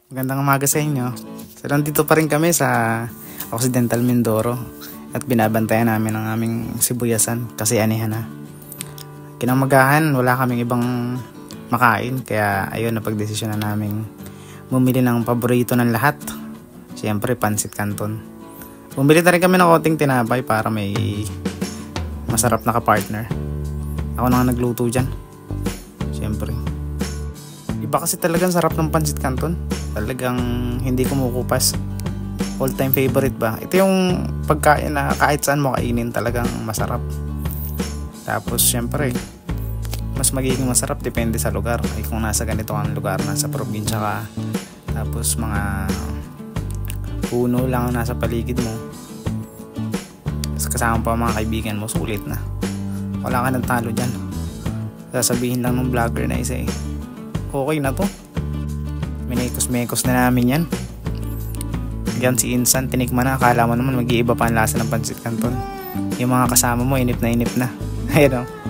Magandang umaga sa inyo. So, nandito pa rin kami sa Occidental Mindoro at binabantayan namin ang aming sibuyasan kasi anihan na. Kinamagahan, wala kaming ibang makain kaya ayun, napagdesisyon na namin bumili ng paborito ng lahat. Siyempre, Pansit Canton. Bumili na rin kami ng konting tinapay para may masarap na ka-partner. Ako na nga nagluto dyan. Siyempre. Iba kasi talagang sarap ng Pansit Canton. Talagang hindi kumukupas. All time favorite ba? Ito yung pagkain na kahit saan mo kainin talagang masarap. Tapos syempre, mas magiging masarap depende sa lugar. Ay kung nasa ganito kang lugar, nasa probinsya ka, tapos mga puno lang ang nasa paligid mo, tapos kasama pa mga kaibigan mo, sulit na. Wala ka nang talo dyan. Sasabihin lang ng vlogger na isa okay na to. Minekos-mekos na namin yan. Yan si Insan, tinikman na. Akala mo naman mag-iiba pa ang lasa ng Pansit Canton. Yung mga kasama mo, inip na. Ayun o.